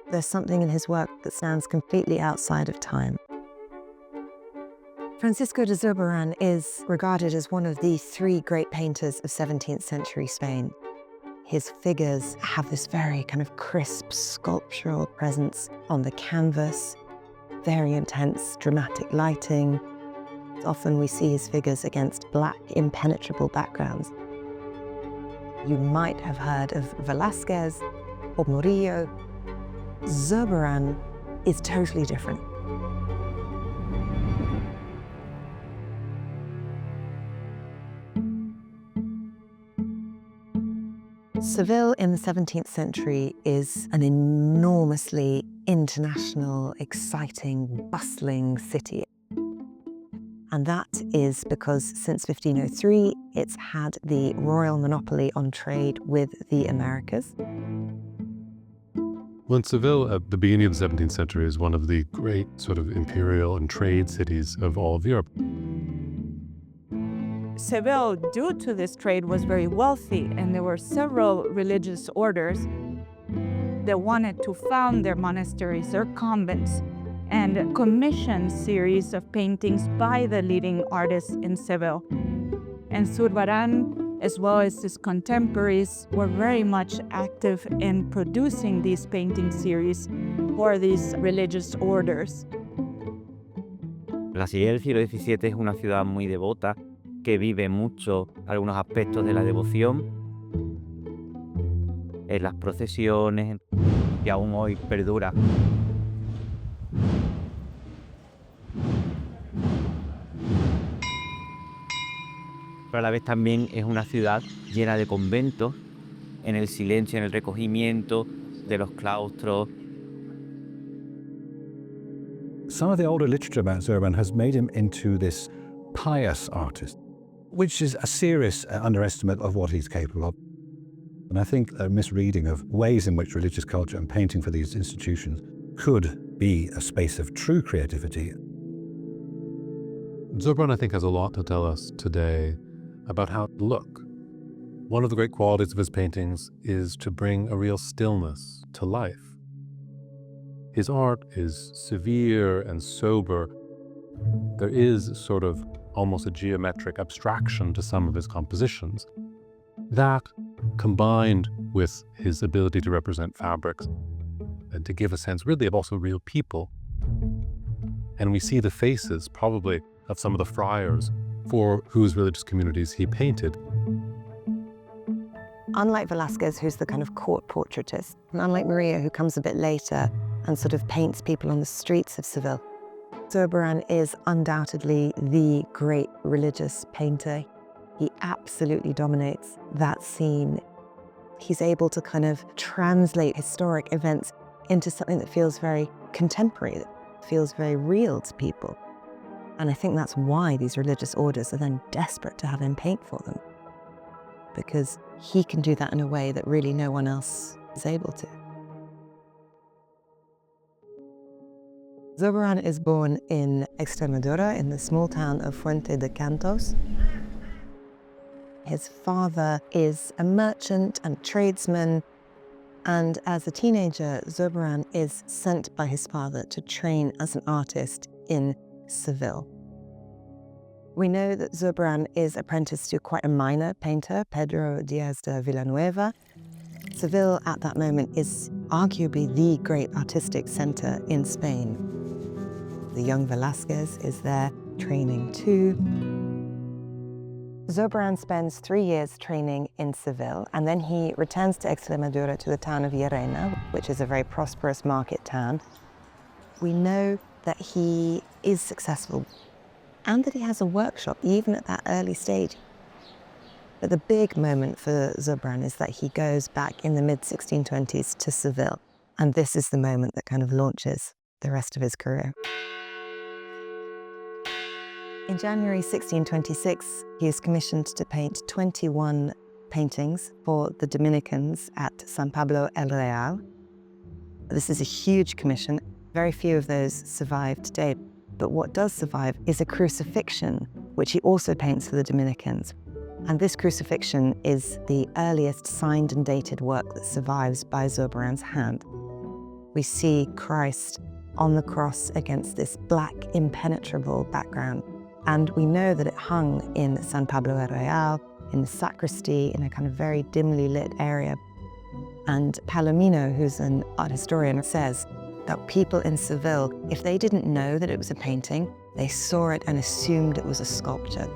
There's something in his work that stands completely outside of time. Francisco de Zurbarán is regarded as one of the three great painters of 17th century Spain. His figures have this very kind of crisp sculptural presence on the canvas, very intense dramatic lighting. Often we see his figures against black, impenetrable backgrounds. You might have heard of Velázquez or Murillo. Zurbarán is totally different. Seville in the 17th century is an enormously international, exciting, bustling city. And that is because since 1503, it's had the royal monopoly on trade with the Americas. Well, Seville at the beginning of the 17th century is one of the great sort of imperial and trade cities of all of Europe. Seville, due to this trade, was very wealthy, and there were several religious orders that wanted to found their monasteries or convents and commission series of paintings by the leading artists in Seville. And Zurbarán, as well as his contemporaries, were very much active in producing these painting series for these religious orders. La Sevilla del siglo XVII es una ciudad muy devota que vive mucho algunos aspectos de la devoción en las procesiones que aún hoy perdura. Pero a la vez también es una ciudad llena de conventos, en el silencio, en el recogimiento de los claustros. Some of the older literature about Zurbarán has made him into this pious artist, which is a serious underestimate of what he's capable of. And I think a misreading of ways in which religious culture and painting for these institutions could be a space of true creativity. Zurbarán, I think, has a lot to tell us today about how to look. One of the great qualities of his paintings is to bring a real stillness to life. His art is severe and sober. There is sort of almost a geometric abstraction to some of his compositions. That, combined with his ability to represent fabrics and to give a sense really of also real people. And we see the faces, probably, of some of the friars for whose religious communities he painted. Unlike Velázquez, who's the kind of court portraitist, and unlike Murillo, who comes a bit later and sort of paints people on the streets of Seville, Zurbarán is undoubtedly the great religious painter. He absolutely dominates that scene. He's able to kind of translate historic events into something that feels very contemporary, that feels very real to people. And I think that's why these religious orders are then desperate to have him paint for them, because he can do that in a way that really no one else is able to. Zurbarán is born in Extremadura, in the small town of Fuente de Cantos. His father is a merchant and tradesman, and as a teenager, Zurbarán is sent by his father to train as an artist in Seville. We know that Zurbarán is apprenticed to quite a minor painter, Pedro Díaz de Villanueva. Seville at that moment is arguably the great artistic center in Spain. The young Velázquez is there training too. Zurbarán spends 3 years training in Seville, and then he returns to Extremadura, to the town of Llerena, which is a very prosperous market town. We know that he is successful and that he has a workshop even at that early stage. But the big moment for Zurbarán is that he goes back in the mid-1620s to Seville, and this is the moment that kind of launches the rest of his career. In January 1626, he is commissioned to paint 21 paintings for the Dominicans at San Pablo el Real. This is a huge commission. Very few of those survive today. But what does survive is a crucifixion, which he also paints for the Dominicans. And this crucifixion is the earliest signed and dated work that survives by Zurbarán's hand. We see Christ on the cross against this black, impenetrable background. And we know that it hung in San Pablo el Real, in the sacristy, in a kind of very dimly lit area. And Palomino, who's an art historian, says that people in Seville, if they didn't know that it was a painting, they saw it and assumed it was a sculpture.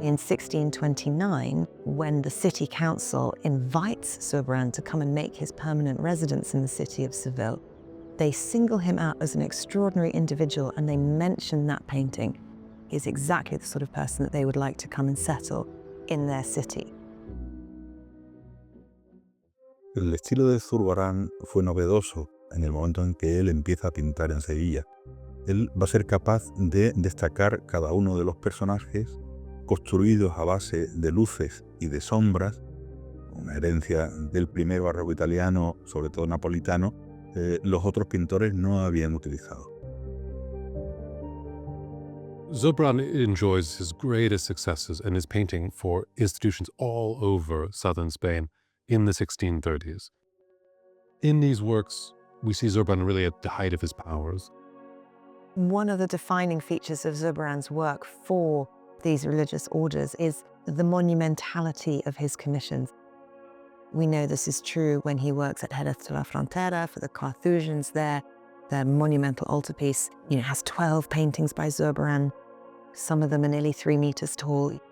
In 1629, when the city council invites Zurbarán to come and make his permanent residence in the city of Seville, they single him out as an extraordinary individual and they mention that painting. He's exactly the sort of person that they would like to come and settle in their city. El estilo de Zurbarán fue novedoso en el momento en que él empieza a pintar en Sevilla. Él va a ser capaz de destacar cada uno de los personajes construidos a base de luces y de sombras, una herencia del primer barroco italiano, sobre todo napolitano, los otros pintores no habían utilizado. Zurbarán enjoys his greatest successes in his painting for institutions all over southern Spain in the 1630s. In these works, we see Zurbarán really at the height of his powers. One of the defining features of Zurbarán's work for these religious orders is the monumentality of his commissions. We know this is true when he works at Jerez de la Frontera for the Carthusians there. The monumental altarpiece, has 12 paintings by Zurbarán. Some of them are nearly 3 meters tall. It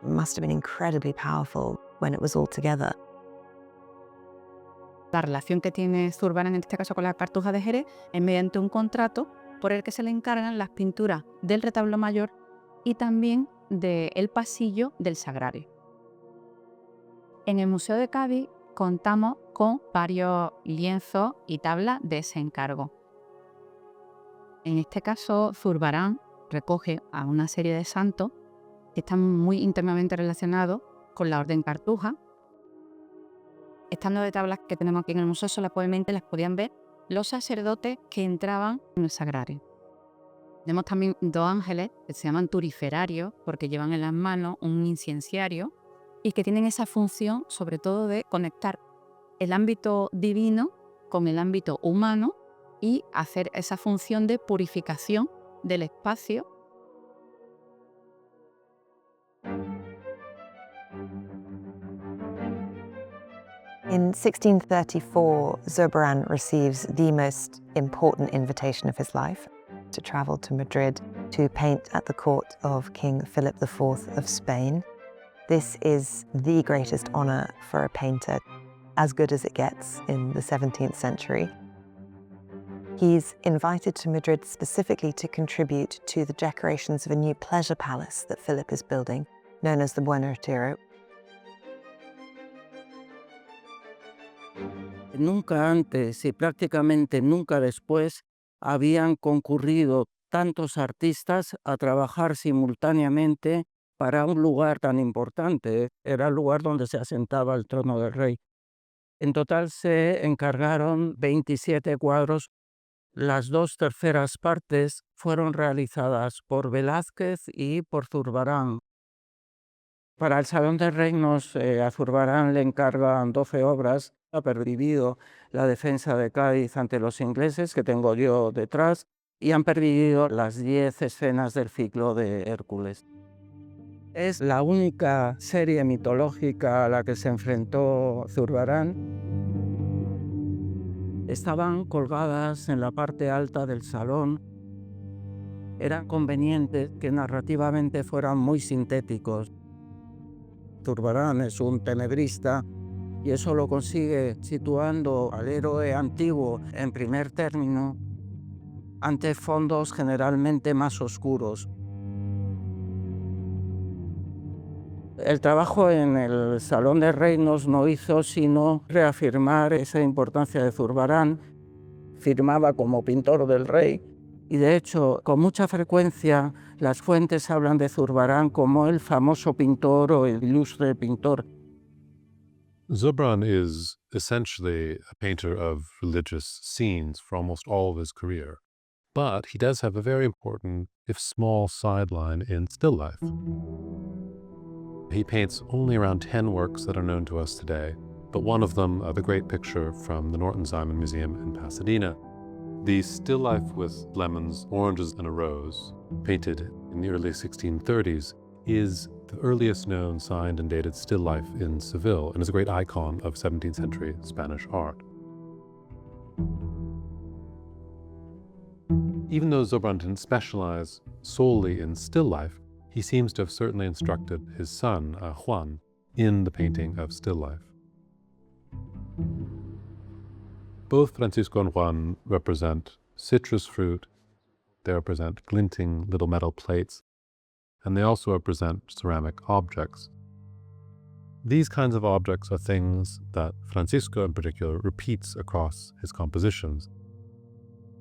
must have been incredibly powerful when it was all together. La relación que tiene Zurbarán en este caso con la Cartuja de Jerez es mediante un contrato por el que se le encargan las pinturas del retablo mayor y también del pasillo del sagrario. En el Museo de Cádiz contamos con varios lienzos y tablas de ese encargo. En este caso, Zurbarán recoge a una serie de santos que están muy íntimamente relacionados con la orden cartuja. Estas 9 tablas que tenemos aquí en el museo solamente las podían ver los sacerdotes que entraban en el sagrario. Tenemos también 2 ángeles que se llaman turiferarios porque llevan en las manos un incienciario y que tienen esa función sobre todo de conectar el ámbito divino con el ámbito humano y hacer esa función de purificación del espacio. In 1634, Zurbarán receives the most important invitation of his life to travel to Madrid to paint at the court of King Philip IV of Spain. This is the greatest honor for a painter, as good as it gets in the 17th century. He's invited to Madrid specifically to contribute to the decorations of a new pleasure palace that Philip is building, known as the Buen Retiro. Nunca antes y prácticamente nunca después habían concurrido tantos artistas a trabajar simultáneamente para un lugar tan importante. Era el lugar donde se asentaba el trono del rey. En total se encargaron 27 cuadros. Las 2/3 partes fueron realizadas por Velázquez y por Zurbarán. Para el Salón de Reinos, a Zurbarán le encargan 12 obras. Ha pervivido la defensa de Cádiz ante los ingleses, que tengo yo detrás, y han pervivido las 10 escenas del ciclo de Hércules. Es la única serie mitológica a la que se enfrentó Zurbarán. Estaban colgadas en la parte alta del salón. Era conveniente que narrativamente fueran muy sintéticos. Zurbarán es un tenebrista y eso lo consigue situando al héroe antiguo en primer término ante fondos generalmente más oscuros. El trabajo en el Salón de Reinos no hizo sino reafirmar esa importancia de Zurbarán. Firmaba como pintor del rey y de hecho con mucha frecuencia las fuentes hablan de Zurbarán como el famoso pintor o el ilustre pintor. Zurbarán is essentially a painter of religious scenes for almost all of his career, but he does have a very important, if small, sideline in still life. He paints only around 10 works that are known to us today, but one of them, the great picture from the Norton Simon Museum in Pasadena, the still life with lemons, oranges, and a rose, painted in the early 1630s, is the earliest known signed and dated still life in Seville and is a great icon of 17th century Spanish art. Even though Zurbarán didn't specialize solely in still life, he seems to have certainly instructed his son, Juan, in the painting of still life. Both Francisco and Juan represent citrus fruit, they represent glinting little metal plates, and they also represent ceramic objects. These kinds of objects are things that Francisco in particular repeats across his compositions.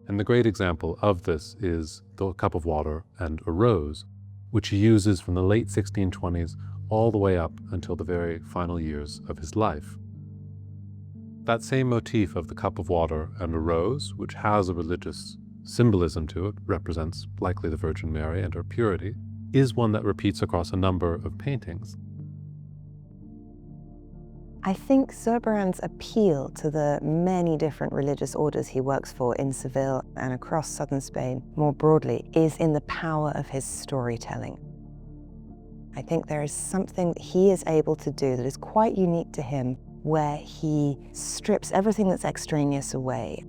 And the great example of this is the cup of water and a rose, which he uses from the late 1620s all the way up until the very final years of his life. That same motif of the cup of water and a rose, which has a religious symbolism to it, represents likely the Virgin Mary and her purity, is one that repeats across a number of paintings. I think Zurbarán's appeal to the many different religious orders he works for in Seville and across southern Spain more broadly is in the power of his storytelling. I think there is something he is able to do that is quite unique to him, where he strips everything that's extraneous away.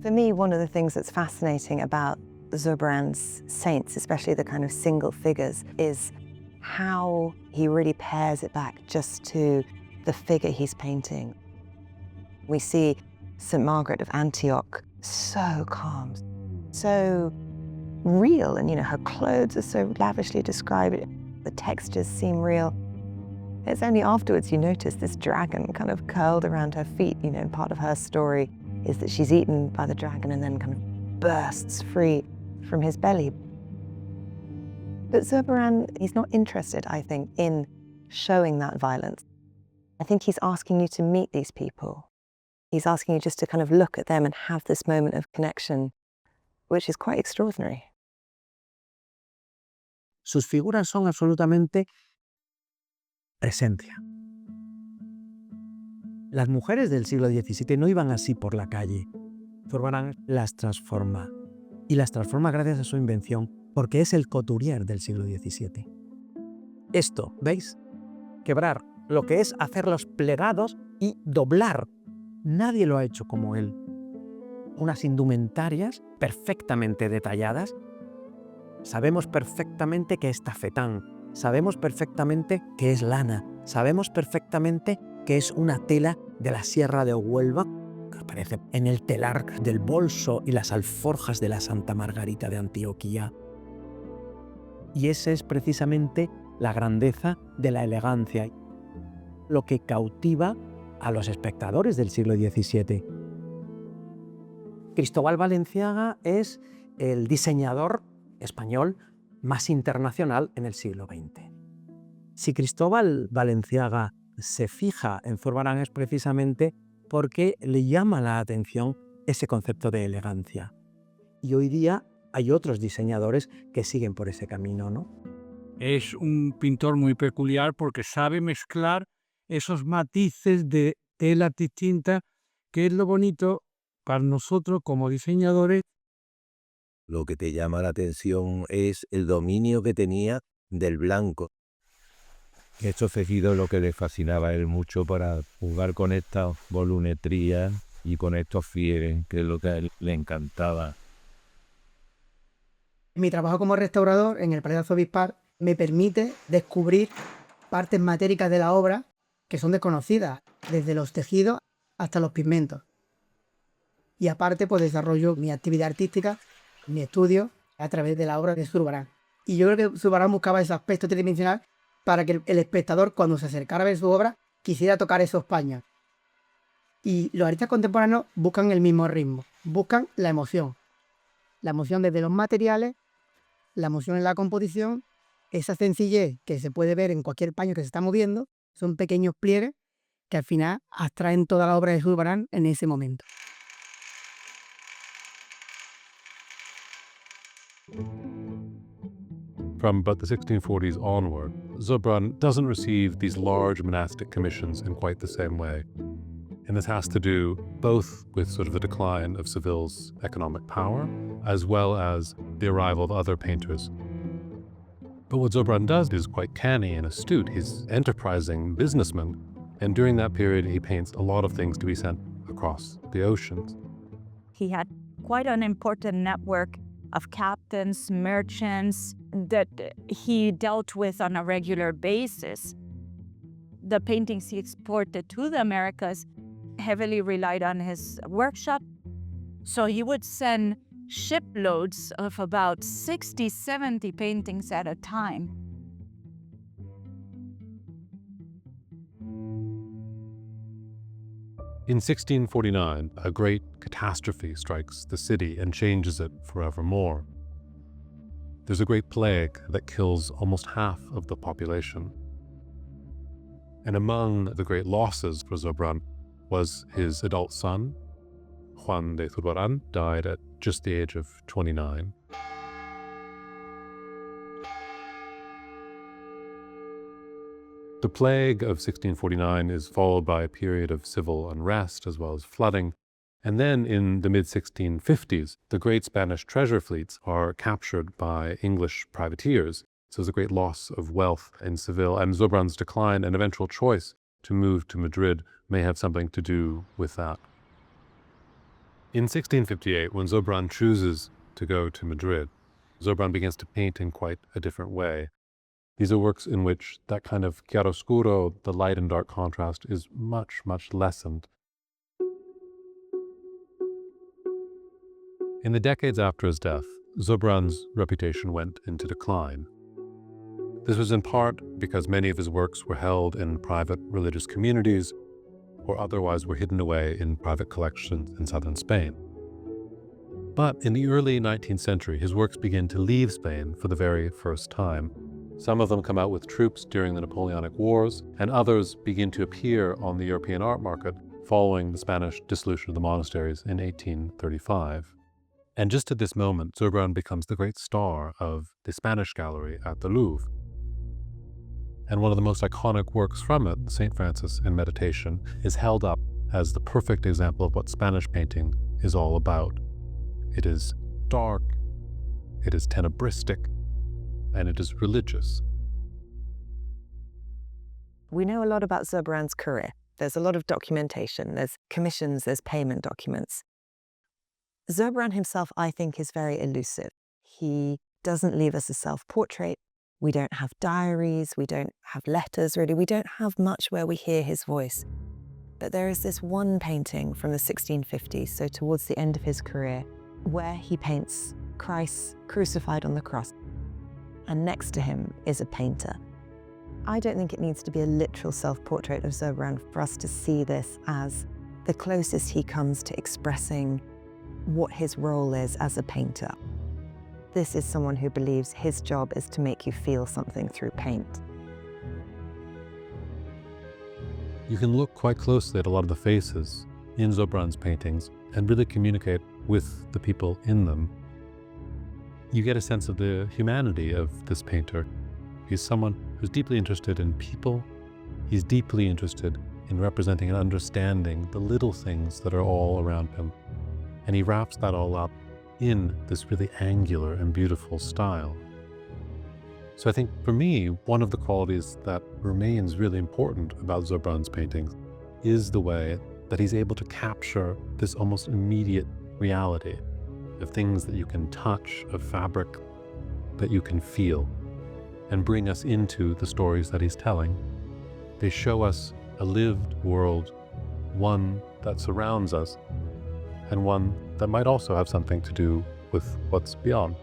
For me, one of the things that's fascinating about Zurbarán's saints, especially the kind of single figures, is how he really pares it back just to the figure he's painting. We see St. Margaret of Antioch so calm, so real, and her clothes are so lavishly described, the textures seem real. It's only afterwards you notice this dragon kind of curled around her feet. Part of her story is that she's eaten by the dragon and then kind of bursts free from his belly. But Zurbarán, he's not interested, I think, in showing that violence. I think he's asking you to meet these people. He's asking you just to kind of look at them and have this moment of connection, which is quite extraordinary. Sus figuras son absolutamente presencia. Las mujeres del siglo XVII no iban así por la calle. Zurbarán las transforma. Y las transforma gracias a su invención, porque es el couturier del siglo XVII. Esto, ¿veis? Quebrar lo que es hacer los plegados y doblar. Nadie lo ha hecho como él. Unas indumentarias perfectamente detalladas. Sabemos perfectamente que es tafetán. Sabemos perfectamente que es lana. Sabemos perfectamente que es una tela de la Sierra de Huelva, que aparece en el telar del bolso y las alforjas de la Santa Margarita de Antioquía. Y esa es precisamente la grandeza de la elegancia, lo que cautiva a los espectadores del siglo XVII. Cristóbal Balenciaga es el diseñador español más internacional en el siglo XX. Si Cristóbal Balenciaga se fija en Zurbarán es precisamente porque le llama la atención ese concepto de elegancia. Y hoy día hay otros diseñadores que siguen por ese camino, ¿no? Es un pintor muy peculiar porque sabe mezclar esos matices de telas distintas, que es lo bonito para nosotros como diseñadores. Lo que te llama la atención es el dominio que tenía del blanco. Estos tejidos lo que le fascinaba a él mucho para jugar con esta volumetría y con estos fieres, que es lo que a él le encantaba. Mi trabajo como restaurador en el Palacio Obispal me permite descubrir partes matéricas de la obra que son desconocidas, desde los tejidos hasta los pigmentos. Y aparte, pues desarrollo mi actividad artística, mi estudio, a través de la obra de Zurbarán. Y yo creo que Zurbarán buscaba ese aspecto tridimensional para que el espectador, cuando se acercara a ver su obra, quisiera tocar esos paños. Y los artistas contemporáneos buscan el mismo ritmo, buscan la emoción. La emoción desde los materiales, la emoción en la composición, esa sencillez que se puede ver en cualquier paño que se está moviendo, son pequeños pliegues que al final abstraen toda la obra de Zurbarán en ese momento. From about the 1640s onward, Zurbarán doesn't receive these large monastic commissions in quite the same way. And this has to do both with sort of the decline of Seville's economic power, as well as the arrival of other painters. But what Zurbarán does is quite canny and astute. He's an enterprising businessman, and during that period he paints a lot of things to be sent across the oceans. He had quite an important network of captains, merchants that he dealt with on a regular basis. The paintings he exported to the Americas heavily relied on his workshop. So he would send shiploads of about 60, 70 paintings at a time. In 1649, a great catastrophe strikes the city and changes it forevermore. There's a great plague that kills almost half of the population. And among the great losses for Zurbarán was his adult son. Juan de Zurbarán died at just the age of 29. The plague of 1649 is followed by a period of civil unrest as well as flooding. And then in the mid-1650s, the great Spanish treasure fleets are captured by English privateers. So there's a great loss of wealth in Seville, and Zurbarán's decline and eventual choice to move to Madrid may have something to do with that. In 1658, when Zurbarán chooses to go to Madrid, Zurbarán begins to paint in quite a different way. These are works in which that kind of chiaroscuro, the light and dark contrast, is much, much lessened. In the decades after his death, Zurbarán's reputation went into decline. This was in part because many of his works were held in private religious communities or otherwise were hidden away in private collections in southern Spain. But in the early 19th century, his works begin to leave Spain for the very first time. Some of them come out with troops during the Napoleonic Wars, and others begin to appear on the European art market following the Spanish dissolution of the monasteries in 1835. And just at this moment, Zurbarán becomes the great star of the Spanish gallery at the Louvre. And one of the most iconic works from it, St. Francis in Meditation, is held up as the perfect example of what Spanish painting is all about. It is dark, it is tenebristic, and it is religious. We know a lot about Zurbarán's career. There's a lot of documentation, there's commissions, there's payment documents. Zurbarán himself, I think, is very elusive. He doesn't leave us a self-portrait. We don't have diaries, we don't have letters really, we don't have much where we hear his voice. But there is this one painting from the 1650s, so towards the end of his career, where he paints Christ crucified on the cross. And next to him is a painter. I don't think it needs to be a literal self-portrait of Zurbarán for us to see this as the closest he comes to expressing what his role is as a painter. This is someone who believes his job is to make you feel something through paint. You can look quite closely at a lot of the faces in Zurbarán's paintings and really communicate with the people in them. You get a sense of the humanity of this painter. He's someone who's deeply interested in people. He's deeply interested in representing and understanding the little things that are all around him. And he wraps that all up in this really angular and beautiful style. So I think for me, one of the qualities that remains really important about Zurbarán's paintings is the way that he's able to capture this almost immediate reality of things that you can touch, of fabric that you can feel, and bring us into the stories that he's telling. They show us a lived world, one that surrounds us, and one that might also have something to do with what's beyond.